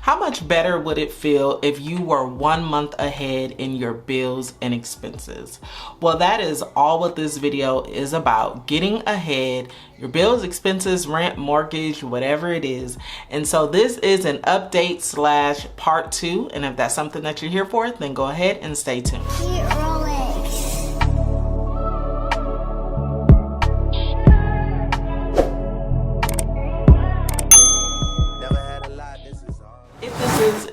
How much better would it feel if you were 1 month ahead in your bills and expenses? Well, that is all what this video is about, getting ahead, your bills, expenses, rent, mortgage, whatever it is. And so this is an update slash part 2. And if that's something that you're here for, then go ahead and stay tuned.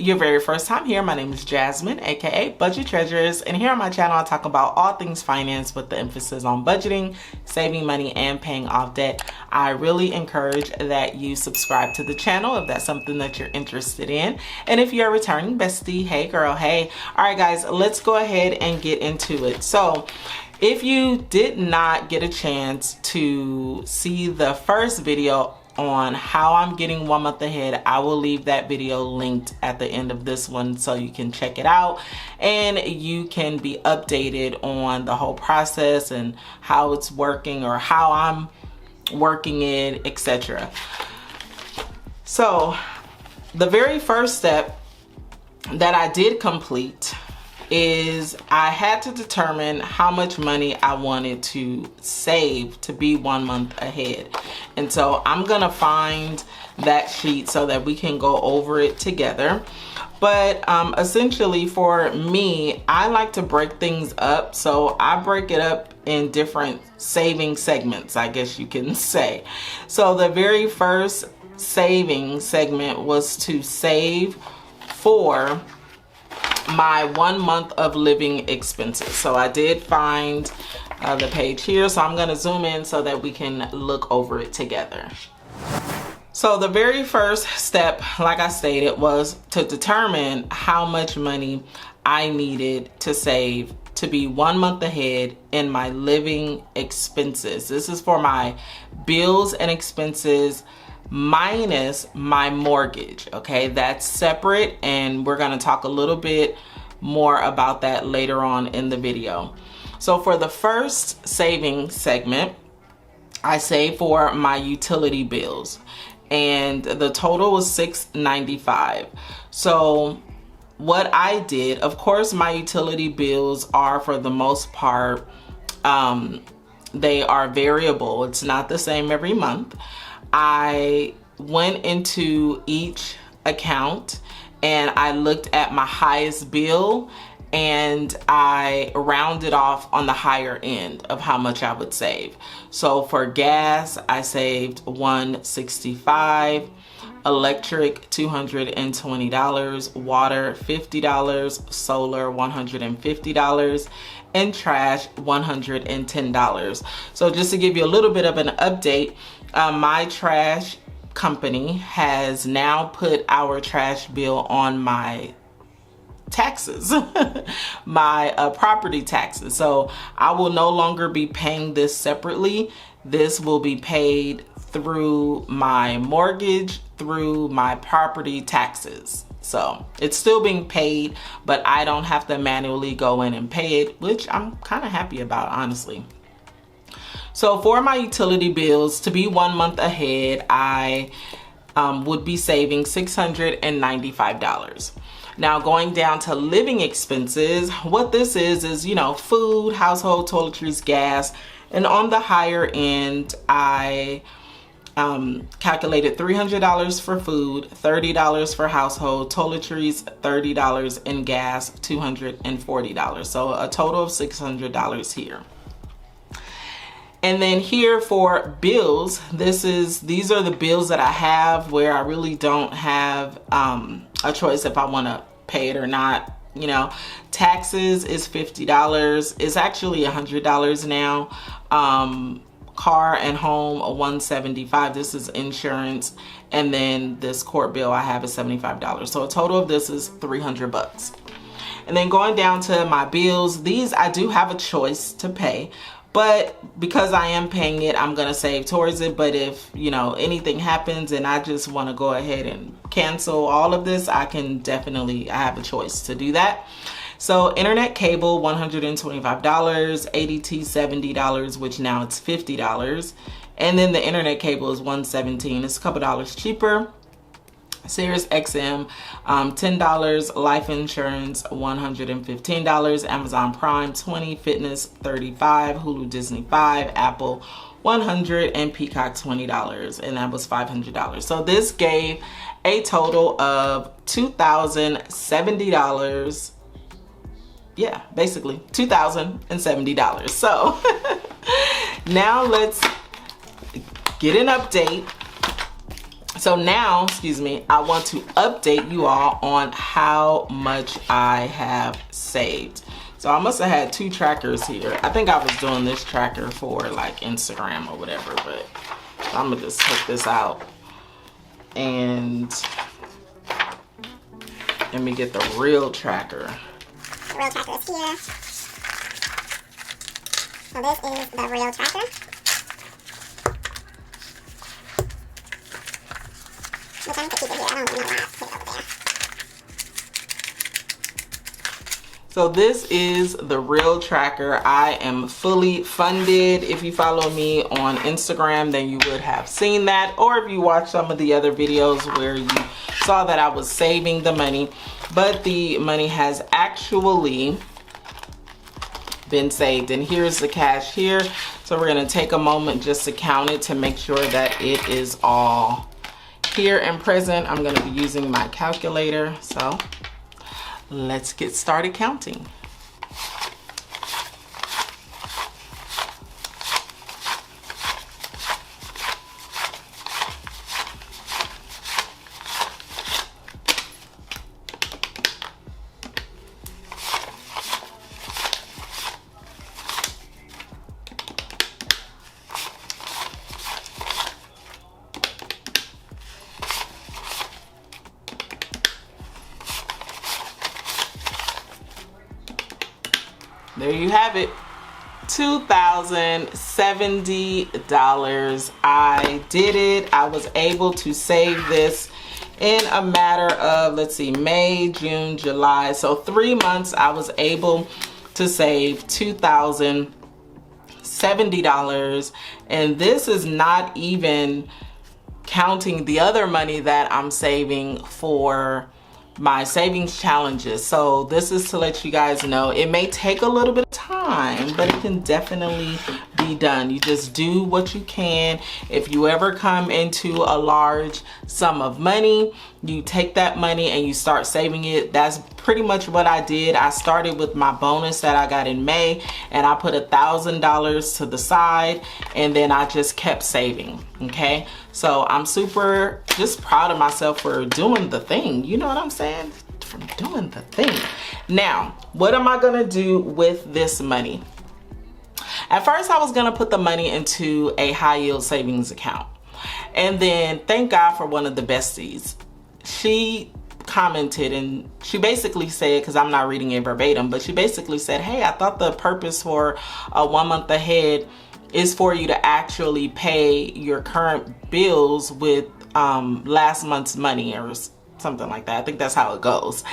Your very first time here, my name is Jasmine, aka Budget Treasures, and here on my channel I talk about all things finance with the emphasis on budgeting, saving money, and paying off debt. I really encourage that you subscribe to the channel if that's something that you're interested in. And if you're a returning bestie, hey girl, hey. Alright guys, let's go ahead and get into it. So if you did not get a chance to see the first video on how I'm getting 1 month ahead, I will leave that video linked at the end of this one so you can check it out and you can be updated on the whole process and how it's working or how I'm working it, etc. So the very first step that I did complete is I had to determine how much money I wanted to save to be 1 month ahead. And so I'm gonna find that sheet so that we can go over it together. But essentially for me, I like to break things up. So I break it up in different saving segments, I guess you can say. So the very first saving segment was to save for my 1 month of living expenses. So I did find the page here, so I'm going to zoom in so that we can look over it together. So the very first step, like I stated, was to determine how much money I needed to save to be 1 month ahead in my living expenses. This is for my bills and expenses minus my mortgage. Okay, that's separate, and we're going to talk a little bit more about that later on in the video. So for the first saving segment, I saved for my utility bills, and the total was $695. So what I did, of course, my utility bills are, for the most part, they are variable. It's not the same every month. I went into each account and I looked at my highest bill and I rounded off on the higher end of how much I would save. So for gas, I saved $165, electric $220, water $50, solar $150, and trash $110. So just to give you a little bit of an update, my trash company has now put our trash bill on my taxes, my property taxes. So I will no longer be paying this separately. This will be paid through my mortgage, through my property taxes. So it's still being paid, but I don't have to manually go in and pay it, which I'm kind of happy about, honestly. So for my utility bills, to be 1 month ahead, I would be saving $695. Now going down to living expenses, what this is, you know, food, household, toiletries, gas, and on the higher end, I calculated $300 for food, $30 for household, toiletries, $30, and gas, $240. So a total of $600 here. And then here for bills, these are the bills that I have where I really don't have a choice if I want to pay it or not. You know, taxes is $50. It's actually $100 now. Car and home, $175. This is insurance, and then this court bill I have is $75. So a total of this is $300. And then going down to my bills, these I do have a choice to pay. But because I am paying it, I'm going to save towards it. But if, you know, anything happens and I just want to go ahead and cancel all of this, I have a choice to do that. So internet cable, $125, ADT, $70, which now it's $50. And then the internet cable is $117. It's a couple dollars cheaper. Sirius XM, $10, life insurance, $115, Amazon Prime, $20, Fitness, $35, Hulu Disney, $5, Apple, $100, and Peacock, $20, and that was $500. So this gave a total of $2,070. Yeah, basically $2,070. So now let's get an update. So now, excuse me, I want to update you all on how much I have saved. So I must have had two trackers here. I think I was doing this tracker for like Instagram or whatever, but I'm gonna just take this out and let me get the real tracker. The real tracker is here. So this is the real tracker. I'm trying to keep it here. I don't know why I put it over there. So this is the real tracker. I am fully funded. If you follow me on Instagram, then you would have seen that. Or if you watch some of the other videos where you saw that I was saving the money, but the money has actually been saved. And here's the cash here. So we're gonna take a moment just to count it to make sure that it is all here and present. I'm going to be using my calculator, so let's get started counting. There you have it, $2,070. I did it. I was able to save this in a matter of, let's see, May, June, July. So 3 months I was able to save $2,070. And this is not even counting the other money that I'm saving for my savings challenges. So this is to let you guys know it may take a little bit of time, but it can definitely be done. You just do what you can. If you ever come into a large sum of money, you take that money and you start saving it. That's pretty much what I did. I started with my bonus that I got in May, and I put $1,000 to the side, and then I just kept saving. Okay, so I'm super just proud of myself for doing the thing. You know what I'm saying? From doing the thing. Now, what am I gonna do with this money? At first, I was gonna put the money into a high yield savings account. And then, thank God for one of the besties. She commented and she basically said, because I'm not reading it verbatim, but she basically said, hey, I thought the purpose for a 1 month ahead is for you to actually pay your current bills with last month's money or something like that. I think that's how it goes.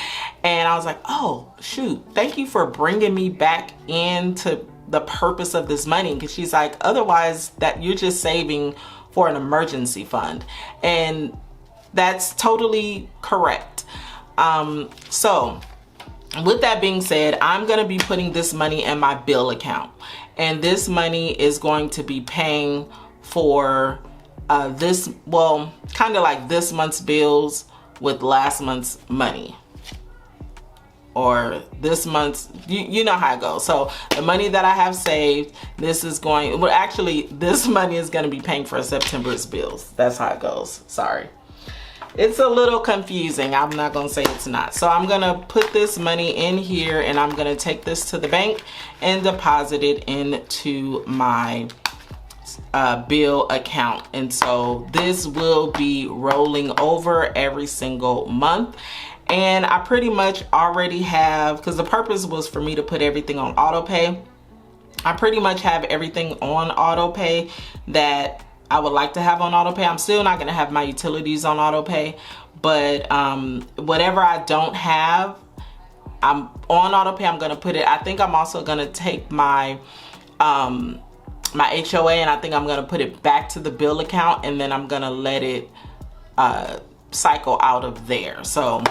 And I was like, oh shoot, thank you for bringing me back into the purpose of this money. Because she's like, otherwise that you're just saving for an emergency fund. And that's totally correct. So with that being said, I'm going to be putting this money in my bill account, and this money is going to be paying for this, well, kind of like this month's bills with last month's money, or this month's, you know how it goes. So the money that I have saved, this is going, well, actually this money is going to be paying for September's bills. That's how it goes. Sorry. It's a little confusing. I'm not gonna say it's not. So I'm gonna put this money in here, and I'm gonna take this to the bank and deposit it into my bill account. And so this will be rolling over every single month. And I pretty much already have, because the purpose was for me to put everything on auto pay. I pretty much have everything on auto pay that I would like to have on auto pay. I'm still not going to have my utilities on auto pay, but whatever I don't have, I'm on auto pay. I'm going to put it. I think I'm also going to take my my HOA, and I think I'm going to put it back to the bill account, and then I'm going to let it cycle out of there. So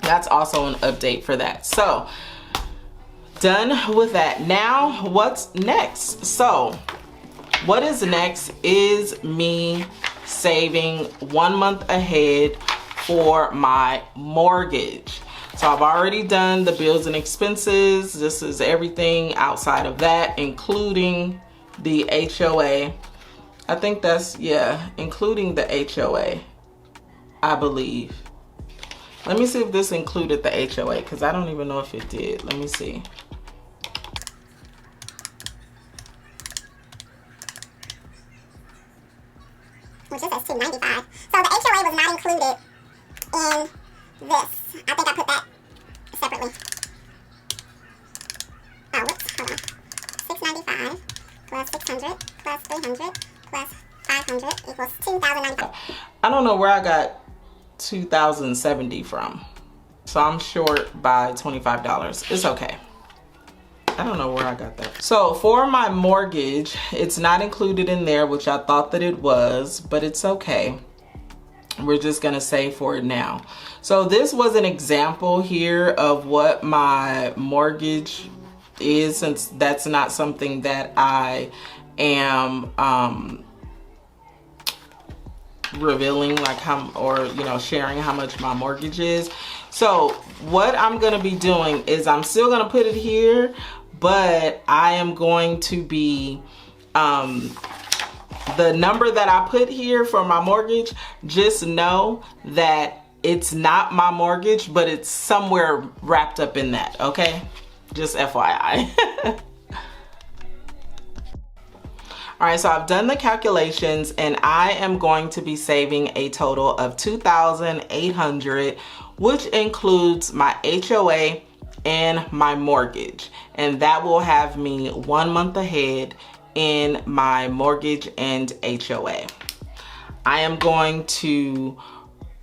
that's also an update for that. So done with that. Now what's next? So what is next is me saving 1 month ahead for my mortgage. So I've already done the bills and expenses. This is everything outside of that, including the HOA. I think that's, yeah, including the HOA, I believe. Let me see if this included the HOA, because I don't even know if it did. Let me see. Which is $295. So the HOA was not included in this. I think I put that separately. Oh, whoops, hold on. $695 plus 600 plus 300 plus 500 equals $2,095. I don't know where I got 2,070 from. So I'm short by $25. It's okay. I don't know where I got that. So for my mortgage, it's not included in there, which I thought that it was, but it's okay. We're just gonna save for it now. So this was an example here of what my mortgage is, since that's not something that I am revealing, like how, or you know, sharing how much my mortgage is. So what I'm gonna be doing is I'm still gonna put it here, but I am going to be the number that I put here for my mortgage, just know that it's not my mortgage, but it's somewhere wrapped up in that, okay? Just FYI. All right, so I've done the calculations and I am going to be saving a total of $2,800, which includes my HOA and my mortgage. And that will have me 1 month ahead in my mortgage and HOA. I am going to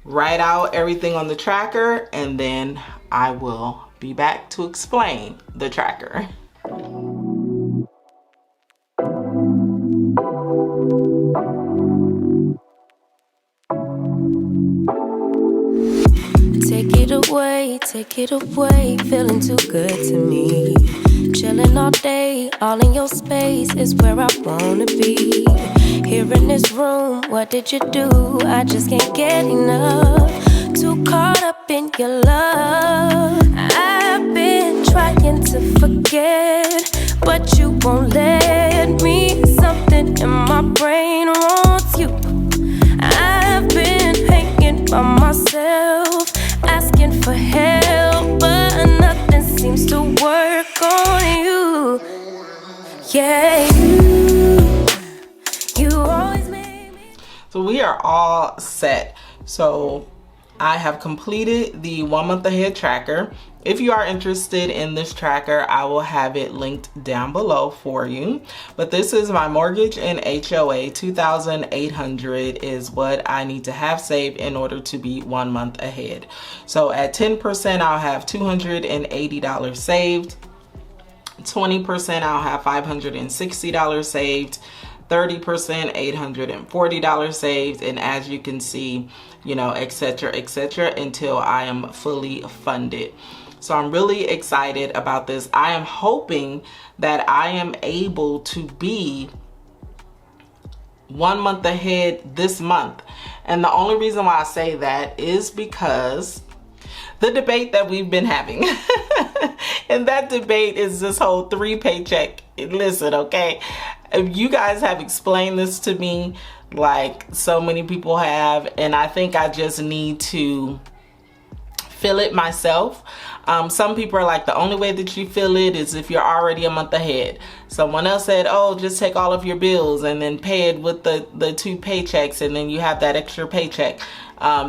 write out everything on the tracker and then I will be back to explain the tracker. Take it away, feeling too good to me. Chilling all day, all in your space is where I wanna be. Here in this room, what did you do? I just can't get enough. Too caught up in your love. I've been trying to forget, but you won't let me. Something in my brain wants you. I've been hanging by myself, asking for help, but nothing seems to work on you. Yeah, you always made me. So we are all set. So I have completed the 1 month ahead tracker. If you are interested in this tracker, I will have it linked down below for you. But this is my mortgage and HOA. $2,800 is what I need to have saved in order to be 1 month ahead. So at 10%, I'll have $280 saved. 20%, I'll have $560 saved. 30%, $840 saved, and as you can see, you know, etc., until I am fully funded. So I'm really excited about this. I am hoping that I am able to be 1 month ahead this month. And the only reason why I say that is because the debate that we've been having. And that debate is this whole 3 paycheck. Listen, okay? You guys have explained this to me like so many people have, and I think I just need to feel it myself. Some people are like, the only way that you feel it is if you're already a month ahead. Someone else said, oh, just take all of your bills and then pay it with the 2 paychecks, and then you have that extra paycheck.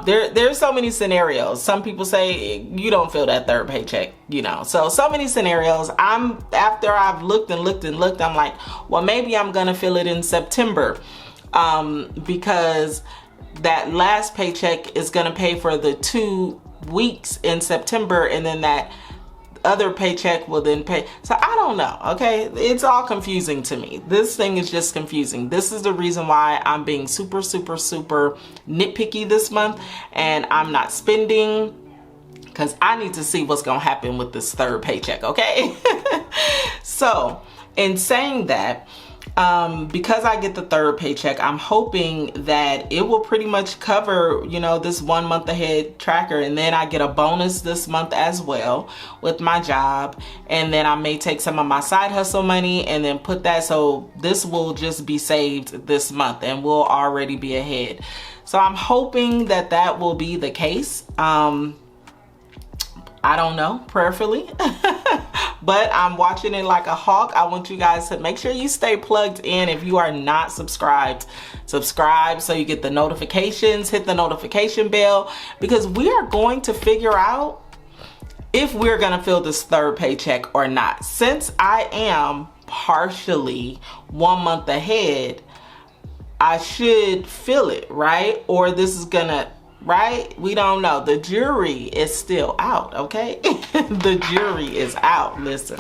There's so many scenarios. Some people say you don't feel that 3rd paycheck, you know. So many scenarios. After I've looked and looked and looked, I'm like, well, maybe I'm gonna feel it in September, because that last paycheck is gonna pay for the 2 weeks in September, and then that other paycheck will then pay. So I don't know, okay? It's all confusing to me. This thing is just confusing. This is the reason why I'm being super nitpicky this month, and I'm not spending, because I need to see what's gonna happen with this third paycheck, okay? So in saying that, because I get the third paycheck, I'm hoping that it will pretty much cover, you know, this 1 month ahead tracker, and then I get a bonus this month as well with my job, and then I may take some of my side hustle money and then put that, so this will just be saved this month and we'll already be ahead. So I'm hoping that that will be the case. I don't know, prayerfully, but I'm watching it like a hawk. I want you guys to make sure you stay plugged in. If you are not subscribed, subscribe so you get the notifications, hit the notification bell, because we are going to figure out if we're gonna feel this third paycheck or not. Since I am partially 1 month ahead, I should feel it, right? Or this is gonna, right? We don't know. The jury is still out, okay? The jury is out. Listen.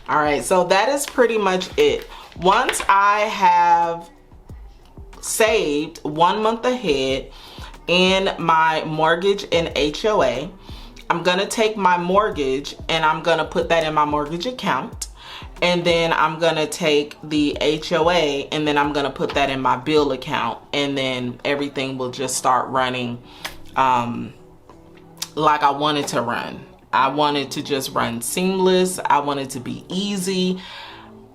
All right, so that is pretty much it. Once I have saved 1 month ahead in my mortgage and HOA, I'm gonna take my mortgage and I'm gonna put that in my mortgage account. And then I'm gonna take the HOA and then I'm gonna put that in my bill account, and then everything will just start running like I wanted to run. I wanted to just run seamless. I want it to be easy.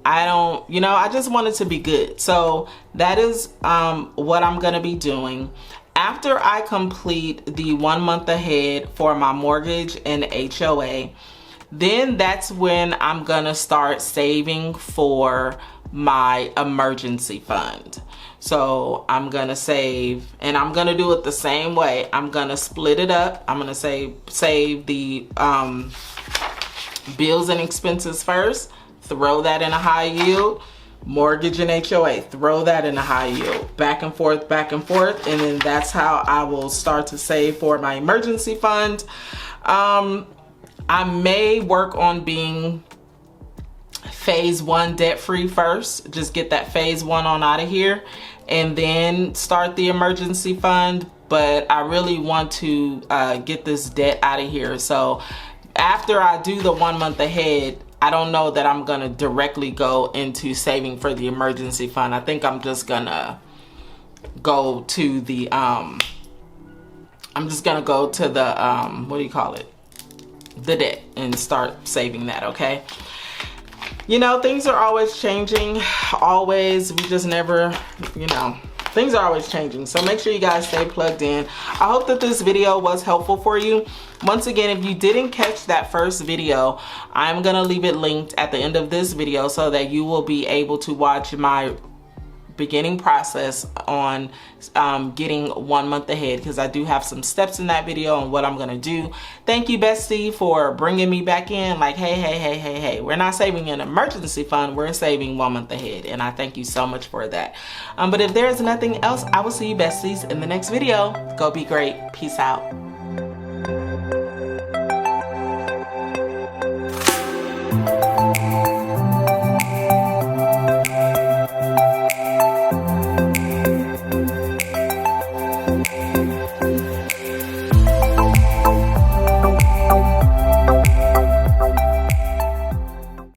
I don't, you know, I just want it to be good. So that is what I'm gonna be doing. After I complete the 1 month ahead for my mortgage and HOA, then that's when I'm gonna start saving for my emergency fund. So I'm gonna save, and I'm gonna do it the same way. I'm gonna split it up. I'm gonna save the bills and expenses first, throw that in a high yield, mortgage and HOA, throw that in a high yield, back and forth, and then that's how I will start to save for my emergency fund. I may work on being phase 1 debt free first, just get that phase 1 on out of here, and then start the emergency fund. But I really want to get this debt out of here. So after I do the 1 month ahead, I don't know that I'm gonna directly go into saving for the emergency fund. I think I'm just gonna go to the what do you call it? The debt, and start saving that, okay? You know, things are always changing, always. We just never, you know, things are always changing. So make sure you guys stay plugged in. I hope that this video was helpful for you. Once again, if you didn't catch that first video, I'm gonna leave it linked at the end of this video so that you will be able to watch my beginning process on getting 1 month ahead, because I do have some steps in that video on what I'm gonna do. Thank you, bestie, for bringing me back in. Like, hey, we're not saving an emergency fund, we're saving 1 month ahead, and I thank you so much for that. But if there's nothing else, I will see you, besties, in the next video. Go be great. Peace out.